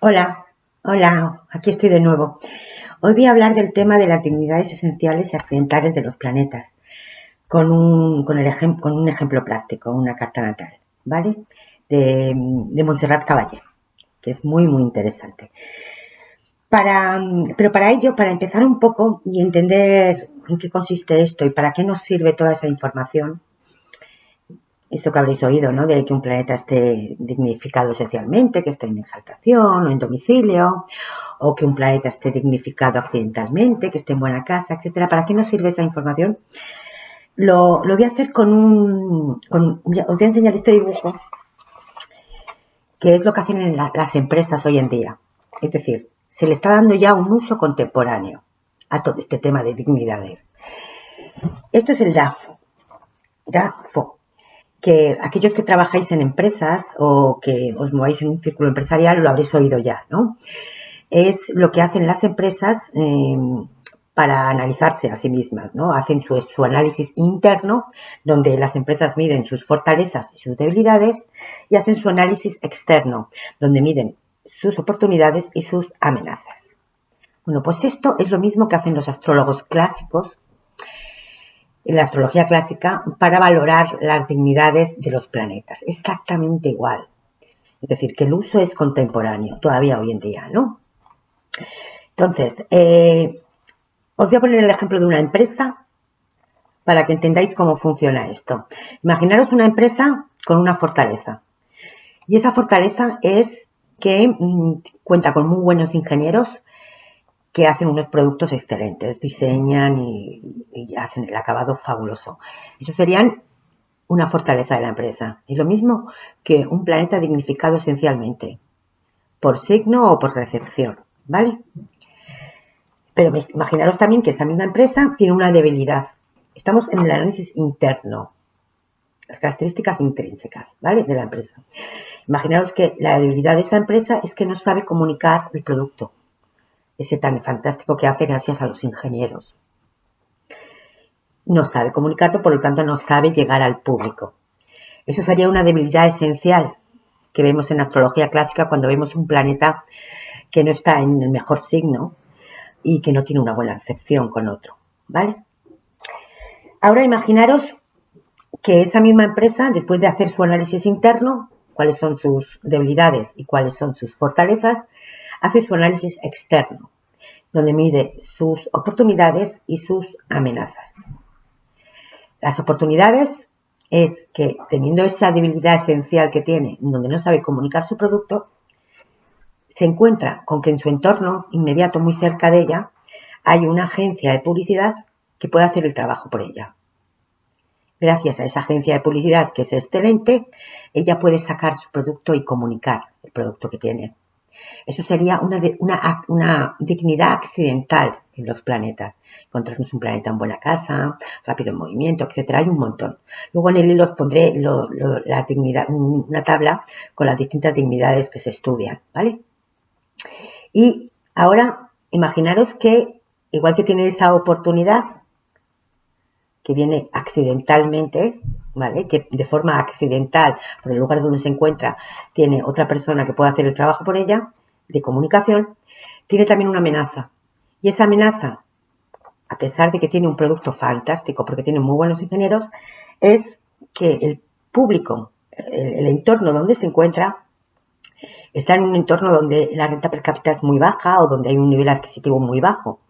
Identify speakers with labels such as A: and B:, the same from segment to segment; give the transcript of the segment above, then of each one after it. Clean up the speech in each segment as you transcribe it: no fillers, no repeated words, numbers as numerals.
A: Hola, hola, aquí estoy de nuevo. Hoy voy a hablar del tema de las dignidades esenciales y accidentales de los planetas, con un ejemplo práctico, una carta natal, ¿vale? De Montserrat Caballé, que es muy interesante. Pero para ello, para empezar un poco y entender en qué consiste esto y para qué nos sirve toda esa información, esto que habréis oído, ¿no? De que un planeta esté dignificado esencialmente, que esté en exaltación o en domicilio, o que un planeta esté dignificado accidentalmente, que esté en buena casa, etcétera. ¿Para qué nos sirve esa información? Lo voy a hacer os voy a enseñar este dibujo, que es lo que hacen en las empresas hoy en día. Es decir, se le está dando ya un uso contemporáneo a todo este tema de dignidades. Esto es el DAFO. DAFO, que aquellos que trabajáis en empresas o que os mováis en un círculo empresarial lo habréis oído ya, ¿no? Es lo que hacen las empresas para analizarse a sí mismas, ¿no? Hacen su análisis interno, donde las empresas miden sus fortalezas y sus debilidades, y hacen su análisis externo, donde miden sus oportunidades y sus amenazas. Bueno, pues esto es lo mismo que hacen los astrólogos clásicos, en la astrología clásica, para valorar las dignidades de los planetas. Exactamente igual. Es decir, que el uso es contemporáneo, todavía hoy en día, ¿no? Entonces, os voy a poner el ejemplo de una empresa para que entendáis cómo funciona esto. Imaginaros una empresa con una fortaleza. Y esa fortaleza es que cuenta con muy buenos ingenieros que hacen unos productos excelentes, diseñan y hacen el acabado fabuloso. Eso serían una fortaleza de la empresa. Y lo mismo que un planeta dignificado esencialmente, por signo o por recepción, ¿vale? Pero imaginaros también que esa misma empresa tiene una debilidad. Estamos en el análisis interno, las características intrínsecas, ¿vale? De la empresa. Imaginaros que la debilidad de esa empresa es que no sabe comunicar el producto, ese tan fantástico que hace gracias a los ingenieros. No sabe comunicarlo, por lo tanto no sabe llegar al público. Eso sería una debilidad esencial que vemos en astrología clásica cuando vemos un planeta que no está en el mejor signo y que no tiene una buena recepción con otro, ¿vale? Ahora imaginaros que esa misma empresa, después de hacer su análisis interno, cuáles son sus debilidades y cuáles son sus fortalezas, hace su análisis externo, donde mide sus oportunidades y sus amenazas. Las oportunidades es que, teniendo esa debilidad esencial que tiene, donde no sabe comunicar su producto, se encuentra con que en su entorno inmediato, muy cerca de ella, hay una agencia de publicidad que puede hacer el trabajo por ella. Gracias a esa agencia de publicidad, que es excelente, ella puede sacar su producto y comunicar el producto que tiene. Eso sería una dignidad accidental en los planetas. Encontrarnos un planeta en buena casa, rápido en movimiento, etcétera. Hay un montón. Luego en el hilo os pondré la dignidad, una tabla con las distintas dignidades que se estudian, ¿vale? Y ahora imaginaros que, igual que tiene esa oportunidad, que viene accidentalmente, ¿vale? Que de forma accidental, por el lugar donde se encuentra, tiene otra persona que puede hacer el trabajo por ella, de comunicación, tiene también una amenaza. Y esa amenaza, a pesar de que tiene un producto fantástico, porque tiene muy buenos ingenieros, es que el público, el entorno donde se encuentra, está en un entorno donde la renta per cápita es muy baja o donde hay un nivel adquisitivo muy bajo.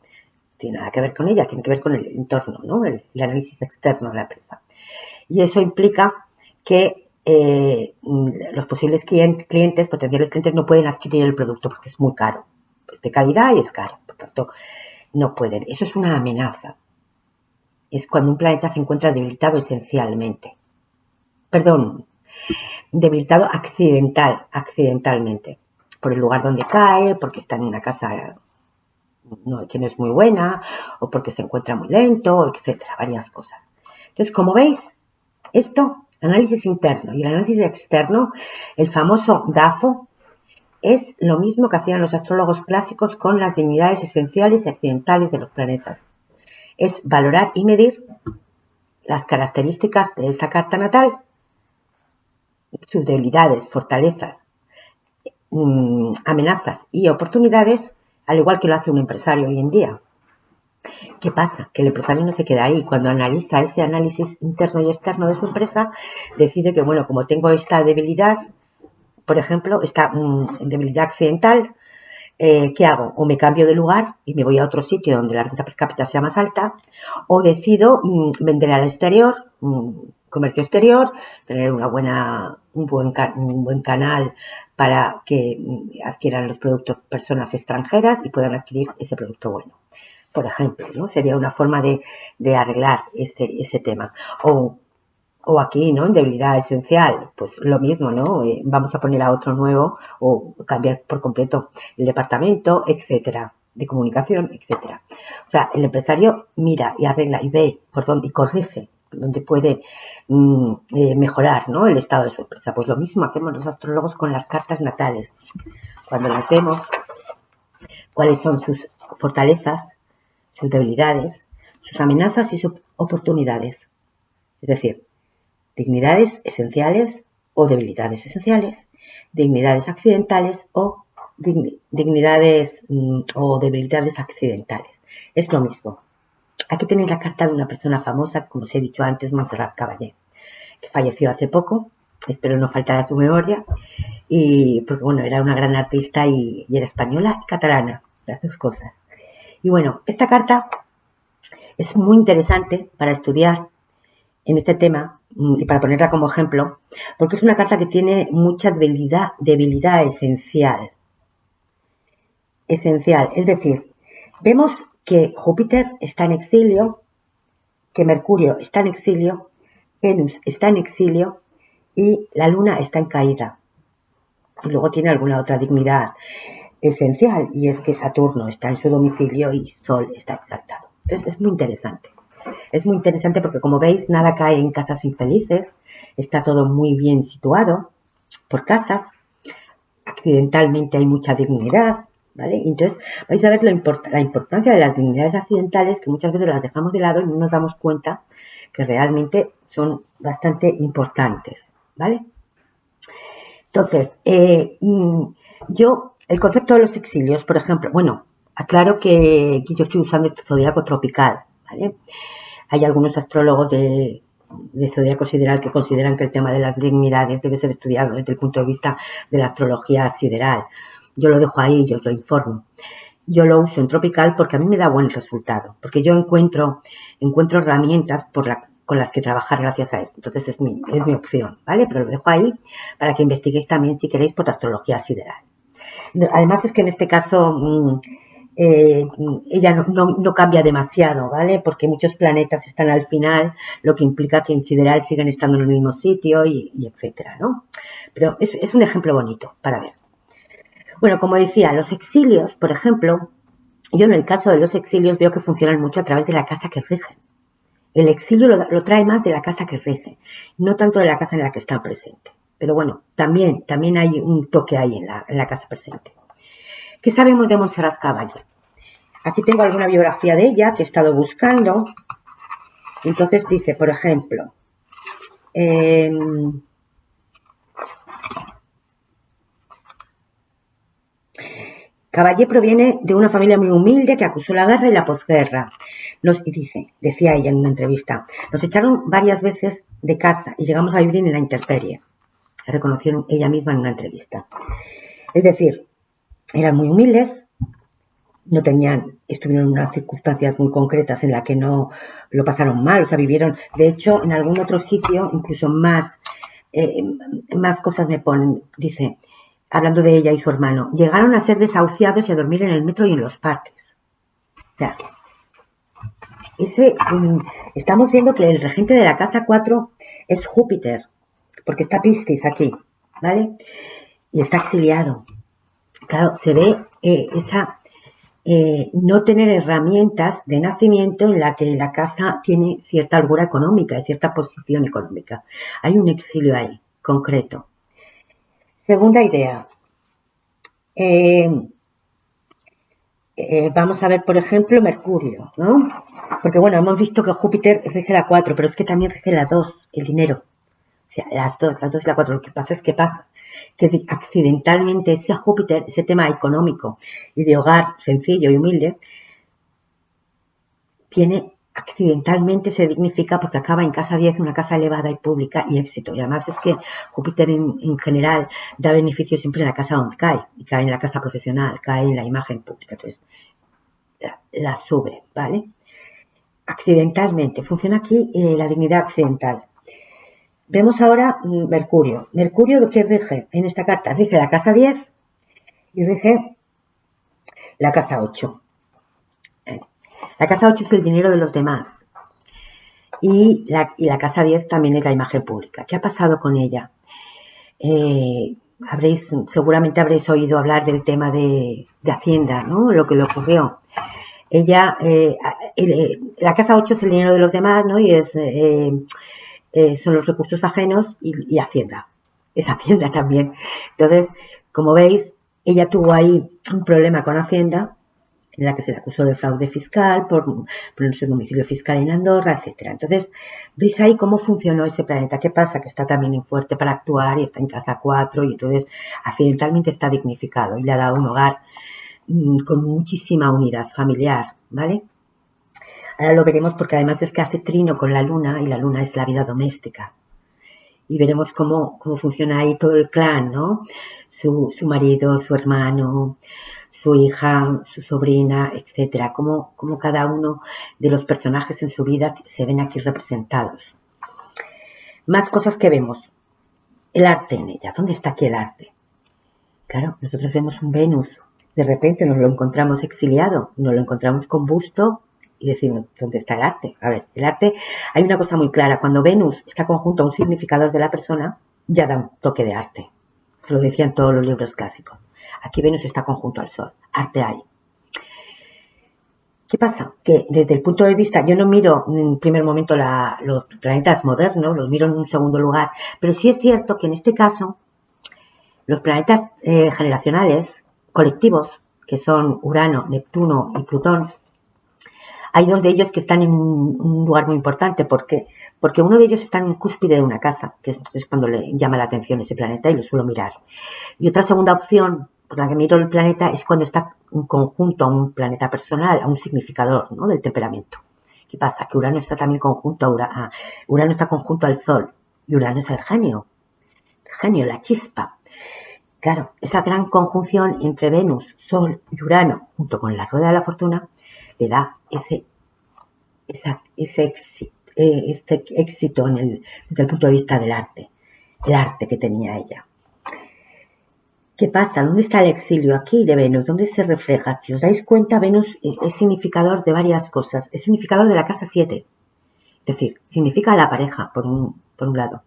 A: Tiene nada que ver con ella, tiene que ver con el entorno, ¿no? El análisis externo de la empresa. Y eso implica que los posibles clientes, potenciales clientes, no pueden adquirir el producto porque es muy caro. Es de calidad y es caro. Por tanto, no pueden. Eso es una amenaza. Es cuando un planeta se encuentra debilitado esencialmente. Perdón, debilitado accidentalmente. Por el lugar donde cae, porque está en una casa que no es muy buena, o porque se encuentra muy lento, etcétera, varias cosas. Entonces, como veis, esto, análisis interno y el análisis externo, el famoso DAFO, es lo mismo que hacían los astrólogos clásicos con las dignidades esenciales y accidentales de los planetas. Es valorar y medir las características de esa carta natal, sus debilidades, fortalezas, amenazas y oportunidades, al igual que lo hace un empresario hoy en día. ¿Qué pasa? Que el empresario no se queda ahí. Cuando analiza ese análisis interno y externo de su empresa, decide que, bueno, como tengo esta debilidad, por ejemplo, esta debilidad accidental, ¿qué hago? O me cambio de lugar y me voy a otro sitio donde la renta per cápita sea más alta, o decido vender al exterior, comercio exterior, tener un buen canal para que adquieran los productos personas extranjeras y puedan adquirir ese producto bueno. Por ejemplo, ¿no? Sería una forma de arreglar ese tema. O aquí, ¿no? En debilidad esencial, pues lo mismo, ¿no? Vamos a poner a otro nuevo o cambiar por completo el departamento, etcétera, de comunicación, etcétera. O sea, el empresario mira y arregla y ve por dónde y corrige donde puede mejorar, ¿no? El estado de su empresa. Pues lo mismo hacemos los astrólogos con las cartas natales. Cuando las vemos, cuáles son sus fortalezas, sus debilidades, sus amenazas y sus oportunidades. Es decir, dignidades esenciales o debilidades esenciales, dignidades accidentales o dignidades o debilidades accidentales. Es lo mismo. Aquí tenéis la carta de una persona famosa, como os he dicho antes, Montserrat Caballé, que falleció hace poco, espero no faltar a su memoria, y porque bueno, era una gran artista y era española y catalana, las dos cosas. Y bueno, esta carta es muy interesante para estudiar en este tema y para ponerla como ejemplo, porque es una carta que tiene mucha debilidad esencial. Esencial, es decir, vemos que Júpiter está en exilio, que Mercurio está en exilio, Venus está en exilio y la Luna está en caída. Y luego tiene alguna otra dignidad esencial, y es que Saturno está en su domicilio y Sol está exaltado. Entonces es muy interesante. Es muy interesante porque, como veis, nada cae en casas infelices, está todo muy bien situado por casas, accidentalmente hay mucha dignidad, ¿vale? Entonces vais a ver la importancia de las dignidades accidentales, que muchas veces las dejamos de lado y no nos damos cuenta que realmente son bastante importantes, ¿vale? Entonces, el concepto de los exilios, por ejemplo, bueno, aclaro que yo estoy usando el zodiaco tropical, ¿vale? Hay algunos astrólogos de zodiaco sideral que consideran que el tema de las dignidades debe ser estudiado desde el punto de vista de la astrología sideral. Yo lo dejo ahí, yo os lo informo. Yo lo uso en tropical porque a mí me da buen resultado, porque yo encuentro herramientas con las que trabajar gracias a esto. Entonces es mi opción, ¿vale? Pero lo dejo ahí para que investiguéis también, si queréis, por astrología sideral. Además es que en este caso ella no cambia demasiado, ¿vale? Porque muchos planetas están al final, lo que implica que en sideral siguen estando en el mismo sitio y etcétera, ¿no? Pero es un ejemplo bonito para ver. Bueno, como decía, los exilios, por ejemplo, yo en el caso de los exilios veo que funcionan mucho a través de la casa que rigen. El exilio lo trae más de la casa que rige, no tanto de la casa en la que está presente. Pero bueno, también hay un toque ahí en la casa presente. ¿Qué sabemos de Montserrat Caballé? Aquí tengo alguna biografía de ella que he estado buscando. Entonces dice, por ejemplo, Caballé proviene de una familia muy humilde que acusó la guerra y la posguerra. Decía ella en una entrevista, nos echaron varias veces de casa y llegamos a vivir en la intemperie. Reconoció ella misma en una entrevista. Es decir, eran muy humildes, estuvieron en unas circunstancias muy concretas en las que no lo pasaron mal, o sea, vivieron, de hecho, en algún otro sitio, incluso más cosas me ponen, dice, hablando de ella y su hermano, llegaron a ser desahuciados y a dormir en el metro y en los parques. O sea, estamos viendo que el regente de la casa 4 es Júpiter, porque está Piscis aquí, ¿vale? Y está exiliado. Claro, se ve no tener herramientas de nacimiento en la que la casa tiene cierta holgura económica y cierta posición económica. Hay un exilio ahí, concreto. Segunda idea. Vamos a ver, por ejemplo, Mercurio, ¿no? Porque, bueno, hemos visto que Júpiter rige la 4, pero es que también rige la 2, el dinero. O sea, las dos y la 4. Lo que pasa es que que accidentalmente ese Júpiter, ese tema económico y de hogar sencillo y humilde, accidentalmente se dignifica porque acaba en casa 10, una casa elevada y pública y éxito. Y además es que Júpiter en general da beneficio siempre en la casa donde cae, y cae en la casa profesional, cae en la imagen pública, entonces la sube, ¿vale? Accidentalmente, funciona aquí la dignidad accidental. Vemos ahora Mercurio. Mercurio, ¿qué rige? En esta carta rige la casa 10 y rige la casa 8. La casa 8 es el dinero de los demás. Y la casa 10 también es la imagen pública. ¿Qué ha pasado con ella? Seguramente habréis oído hablar del tema de Hacienda, ¿no? Lo que le ocurrió. Ella, la casa 8 es el dinero de los demás, ¿no? Y son los recursos ajenos y Hacienda. Es Hacienda también. Entonces, como veis, ella tuvo ahí un problema con Hacienda, en la que se le acusó de fraude fiscal por ponerse en domicilio fiscal en Andorra, etcétera. Entonces, veis ahí cómo funcionó ese planeta. ¿Qué pasa? Que está también en fuerte para actuar y está en casa 4 y entonces accidentalmente está dignificado y le ha dado un hogar con muchísima unidad familiar, ¿vale? Ahora lo veremos porque además es que hace trino con la luna y la luna es la vida doméstica. Y veremos cómo funciona ahí todo el clan, ¿no? Su marido, su hermano, su hija, su sobrina, etcétera. Cómo cada uno de los personajes en su vida se ven aquí representados. Más cosas que vemos. El arte en ella. ¿Dónde está aquí el arte? Claro, nosotros vemos un Venus. De repente nos lo encontramos exiliado, nos lo encontramos con busto y decimos, ¿dónde está el arte? A ver, el arte, hay una cosa muy clara. Cuando Venus está conjunto a un significador de la persona, ya da un toque de arte. Se lo decían todos los libros clásicos. Aquí Venus está conjunto al Sol. Arte hay. ¿Qué pasa? Que desde el punto de vista, yo no miro en primer momento los planetas modernos, los miro en un segundo lugar, pero sí es cierto que en este caso los planetas generacionales, colectivos, que son Urano, Neptuno y Plutón, hay dos de ellos que están en un lugar muy importante. ¿Por qué? Porque uno de ellos está en cúspide de una casa, que es entonces cuando le llama la atención ese planeta y lo suelo mirar. Y otra segunda opción por la que miro el planeta es cuando está en conjunto a un planeta personal, a un significador, ¿no? Del temperamento. ¿Qué pasa? Que Urano está también conjunto a Urano está conjunto al Sol y Urano es el genio, la chispa. Claro, esa gran conjunción entre Venus, Sol y Urano, junto con la rueda de la fortuna, le da ese éxito desde el punto de vista del arte, el arte que tenía ella. ¿Qué pasa? ¿Dónde está el exilio aquí de Venus? ¿Dónde se refleja? Si os dais cuenta, Venus es significador de varias cosas. Es significador de la casa 7. Es decir, significa la pareja, por un lado.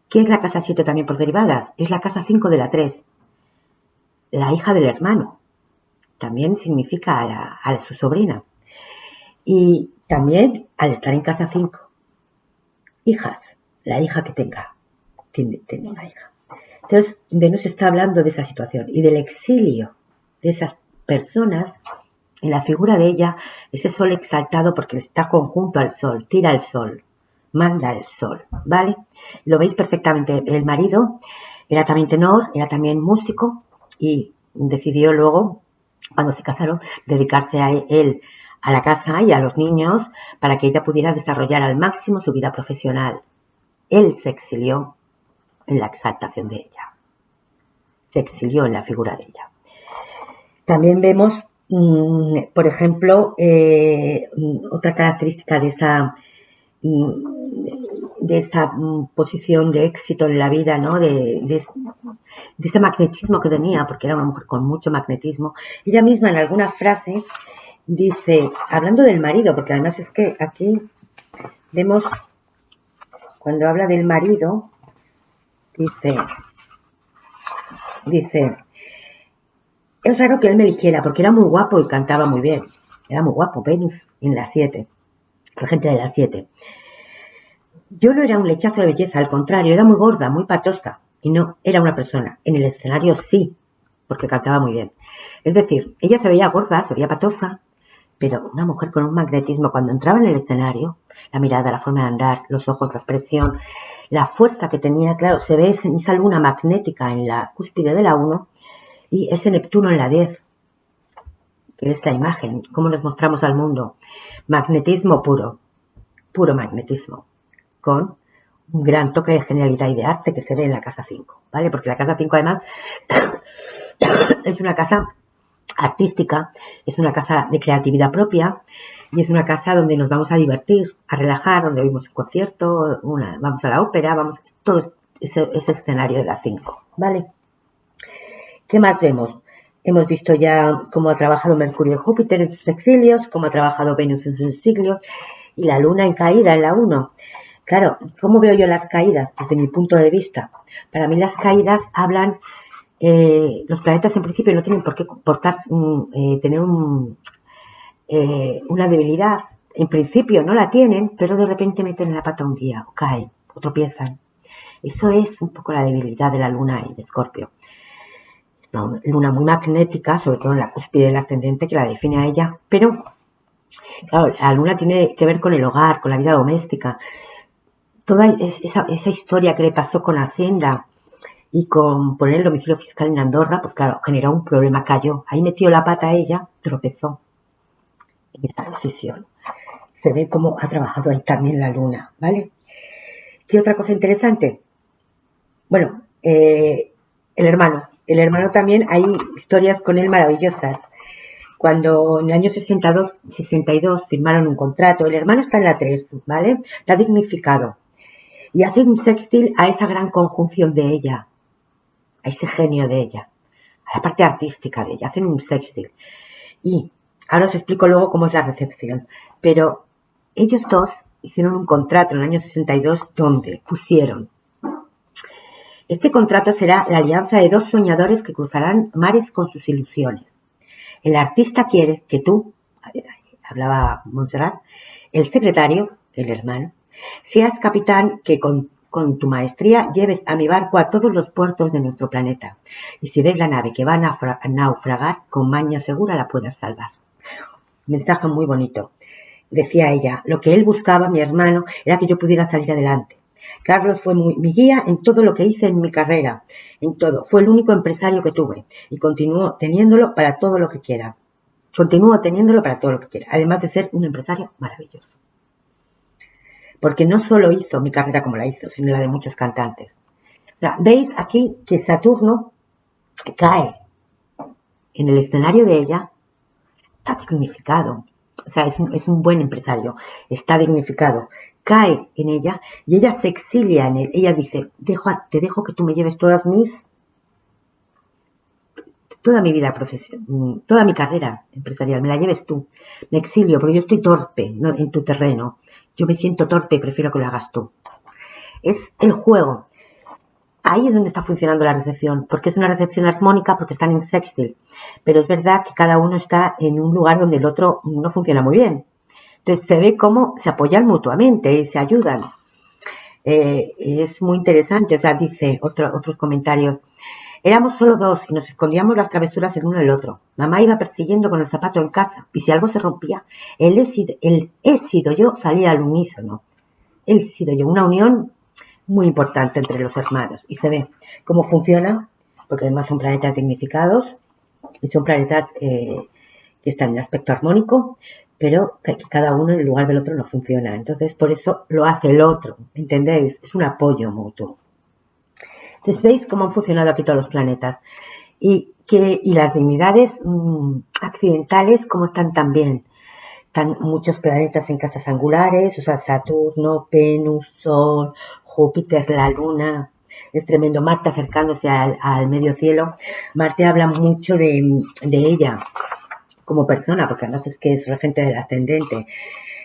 A: ¿Qué es la casa 7 también por derivadas? Es la casa 5 de la 3. La hija del hermano. También significa a su sobrina. Y también, al estar en casa 5, hijas. La hija que tenga. Tiene una hija. Entonces, Venus está hablando de esa situación y del exilio de esas personas. En la figura de ella, ese sol exaltado porque está conjunto al sol, tira al sol, manda el sol, ¿vale? Lo veis perfectamente. El marido era también tenor, era también músico y decidió luego, cuando se casaron, dedicarse a él, a la casa y a los niños para que ella pudiera desarrollar al máximo su vida profesional. Él se exilió en la exaltación de ella. Se exilió en la figura de ella. También vemos, por ejemplo, otra característica de esta posición de éxito en la vida, ¿no? De ese magnetismo que tenía, porque era una mujer con mucho magnetismo. Ella misma en alguna frase dice, hablando del marido, porque además es que aquí vemos, cuando habla del marido, dice, es raro que él me eligiera porque era muy guapo y cantaba muy bien. Era muy guapo, Venus en la 7, regente de la 7. Yo no era un lechazo de belleza, al contrario, era muy gorda, muy patosa y no era una persona. En el escenario sí, porque cantaba muy bien. Es decir, ella se veía gorda, se veía patosa, pero una mujer con un magnetismo, cuando entraba en el escenario, la mirada, la forma de andar, los ojos, la expresión, la fuerza que tenía, claro, se ve esa luna magnética en la cúspide de la 1 y ese Neptuno en la 10, que es la imagen, cómo nos mostramos al mundo. Magnetismo puro, puro magnetismo, con un gran toque de genialidad y de arte que se ve en la casa 5, ¿vale? Porque la casa 5 además es una casa artística, es una casa de creatividad propia y es una casa donde nos vamos a divertir, a relajar, donde oímos un concierto, vamos a la ópera, vamos, todo ese escenario de la 5, ¿vale? ¿Qué más vemos? Hemos visto ya cómo ha trabajado Mercurio y Júpiter en sus exilios, cómo ha trabajado Venus en sus exilios y la Luna en caída en la 1. Claro, ¿cómo veo yo las caídas? Desde mi punto de vista. Para mí las caídas hablan, los planetas en principio no tienen por qué tener una debilidad. En principio no la tienen, pero de repente meten la pata un día, o caen, o tropiezan. Eso es un poco la debilidad de la Luna en Escorpio. Una luna muy magnética, sobre todo en la cúspide del ascendente, que la define a ella, pero claro, la luna tiene que ver con el hogar, con la vida doméstica. Toda esa historia que le pasó con Hacienda y con poner el domicilio fiscal en Andorra, pues claro, generó un problema, cayó. Ahí metió la pata ella, tropezó en esa decisión. Se ve cómo ha trabajado ahí también la luna, ¿vale? ¿Qué otra cosa interesante? Bueno, el hermano. El hermano también, hay historias con él maravillosas. Cuando en el año 62 firmaron un contrato, el hermano está en la 3, ¿vale? Está dignificado. Y hace un sextil a esa gran conjunción de ella, a ese genio de ella, a la parte artística de ella. Hacen un sextil. Y ahora os explico luego cómo es la recepción. Pero ellos dos hicieron un contrato en el año 62 donde pusieron: este contrato será la alianza de dos soñadores que cruzarán mares con sus ilusiones. El artista quiere que tú, hablaba Montserrat, el secretario, el hermano, seas capitán, que con tu maestría lleves a mi barco a todos los puertos de nuestro planeta. Y si ves la nave que va a naufragar, con maña segura la puedas salvar. Mensaje muy bonito. Decía ella, lo que él buscaba, mi hermano, era que yo pudiera salir adelante. Carlos fue mi guía en todo lo que hice en mi carrera, en todo. Fue el único empresario que tuve y continúo teniéndolo para todo lo que quiera. Además de ser un empresario maravilloso. Porque no solo hizo mi carrera como la hizo, sino la de muchos cantantes. O sea, veis aquí que Saturno cae en el escenario de ella, está significado. O sea, es un buen empresario, está dignificado, cae en ella y ella se exilia en él. Ella dice, te dejo que tú me lleves toda mi vida profesional, toda mi carrera empresarial, me la lleves tú. Me exilio porque yo estoy torpe en tu terreno. Yo me siento torpe y prefiero que lo hagas tú. Es el juego. Ahí es donde está funcionando la recepción, porque es una recepción armónica, porque están en sextil. Pero es verdad que cada uno está en un lugar donde el otro no funciona muy bien. Entonces se ve cómo se apoyan mutuamente y se ayudan. Es muy interesante. O sea, dice otros comentarios. Éramos solo dos y nos escondíamos las travesuras el uno del otro. Mamá iba persiguiendo con el zapato en casa y si algo se rompía, el he sido yo salía al unísono. Él he sido yo, una unión muy importante entre los hermanos. Y se ve cómo funciona, porque además son planetas dignificados y son planetas que están en aspecto armónico, pero que cada uno en el lugar del otro no funciona. Entonces, por eso lo hace el otro, ¿entendéis? Es un apoyo mutuo. Entonces, ¿veis cómo han funcionado aquí todos los planetas? Y las dignidades accidentales, cómo están también. Están muchos planetas en casas angulares, o sea, Saturno, Venus, Sol, Júpiter, la Luna. Es tremendo. Marte acercándose al medio cielo. Marte habla mucho de ella como persona, porque además es que es regente del ascendente.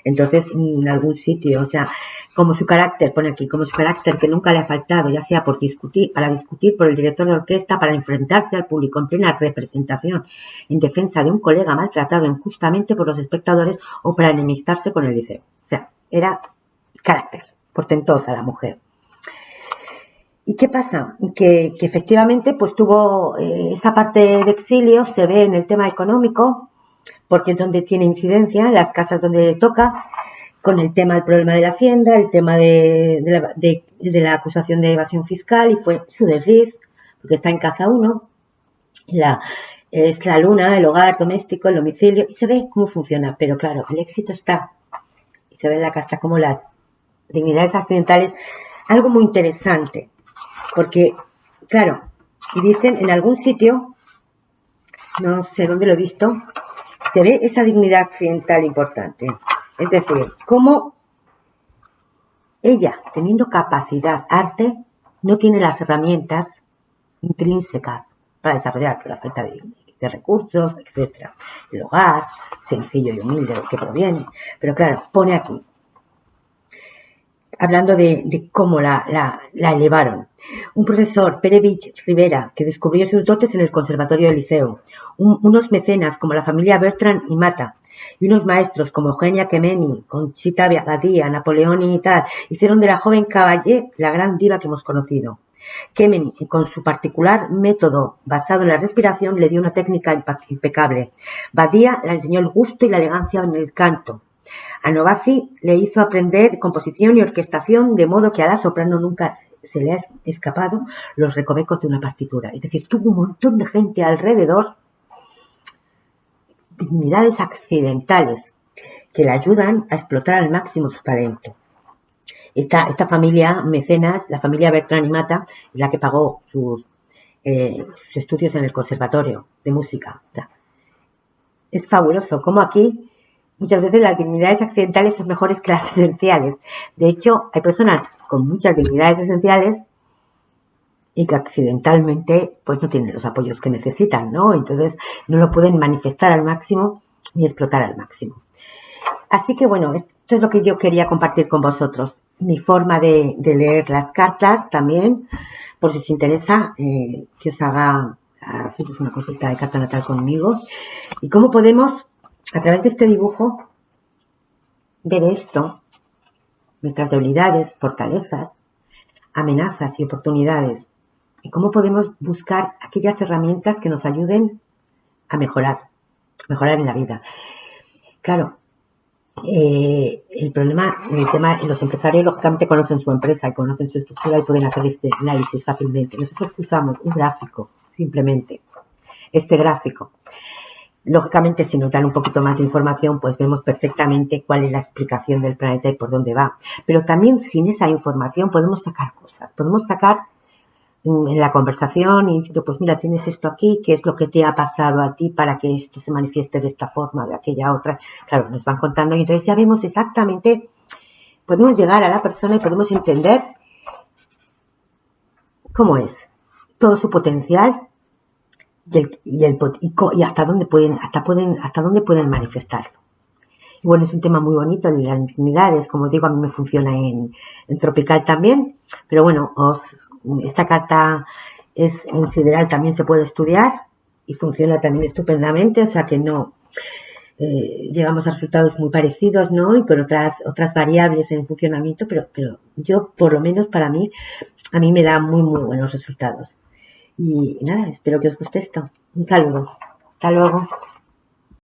A: Entonces, en algún sitio, o sea, como su carácter, pone aquí, como su carácter que nunca le ha faltado, ya sea para discutir por el director de orquesta, para enfrentarse al público en plena representación, en defensa de un colega maltratado injustamente por los espectadores o para enemistarse con el liceo. O sea, era carácter, portentosa la mujer. ¿Y qué pasa? Que efectivamente pues tuvo esa parte de exilio, se ve en el tema económico, porque es donde tiene incidencia, las casas donde toca, con el tema del problema de la Hacienda, el tema de la acusación de evasión fiscal, y fue su desliz, porque está en casa 1, es la luna, el hogar doméstico, el domicilio, y se ve cómo funciona, pero claro, el éxito está, y se ve en la carta como las dignidades accidentales, algo muy interesante, porque, claro, dicen en algún sitio, no sé dónde lo he visto, se ve esa dignidad accidental importante. Es decir, cómo ella, teniendo capacidad, arte, no tiene las herramientas intrínsecas para desarrollar por la falta de recursos, etcétera. El hogar, sencillo y humilde del que proviene. Pero claro, pone aquí, hablando de cómo la elevaron. Un profesor, Perevich Rivera, que descubrió sus dotes en el Conservatorio del Liceo. Unos mecenas como la familia Bertrand y Mata. Y unos maestros como Eugenia Kemeny, Conchita Badía, Napoleón y tal, hicieron de la joven Caballé la gran diva que hemos conocido. Kemeny, con su particular método basado en la respiración, le dio una técnica impecable. Badía le enseñó el gusto y la elegancia en el canto. A Novazzi le hizo aprender composición y orquestación, de modo que a la soprano nunca se le ha escapado los recovecos de una partitura. Es decir, tuvo un montón de gente alrededor, dignidades accidentales, que le ayudan a explotar al máximo su talento. Esta familia mecenas, la familia Bertrand y Mata, es la que pagó sus estudios en el Conservatorio de Música. O sea, es fabuloso como aquí muchas veces las dignidades accidentales son mejores que las esenciales. De hecho, hay personas con muchas dignidades esenciales y que accidentalmente pues no tienen los apoyos que necesitan, ¿no? Entonces no lo pueden manifestar al máximo ni explotar al máximo. Así que bueno, esto es lo que yo quería compartir con vosotros. Mi forma de leer las cartas también, por si os interesa, que os haga haceros una consulta de carta natal conmigo. Y cómo podemos, a través de este dibujo, ver esto, nuestras debilidades, fortalezas, amenazas y oportunidades. Y cómo podemos buscar aquellas herramientas que nos ayuden a mejorar en la vida. Claro, el tema, los empresarios lógicamente conocen su empresa y conocen su estructura y pueden hacer este análisis fácilmente. Nosotros usamos un gráfico, simplemente, este gráfico. Lógicamente, si nos dan un poquito más de información, pues vemos perfectamente cuál es la explicación del planeta y por dónde va. Pero también sin esa información podemos sacar cosas, podemos sacar en la conversación y diciendo, pues mira, tienes esto aquí, ¿qué es lo que te ha pasado a ti para que esto se manifieste de esta forma o de aquella otra? Claro, nos van contando y entonces ya vemos exactamente, podemos llegar a la persona y podemos entender cómo es, todo su potencial y hasta dónde pueden manifestarlo. Y bueno, es un tema muy bonito el de las dignidades, como digo, a mí me funciona en Tropical también, pero bueno, esta carta en sideral también se puede estudiar y funciona también estupendamente, o sea que no llegamos a resultados muy parecidos, ¿no? Y con otras variables en funcionamiento, pero yo, por lo menos para mí, a mí me da muy, muy buenos resultados. Y nada, espero que os guste esto. Un saludo. Hasta luego.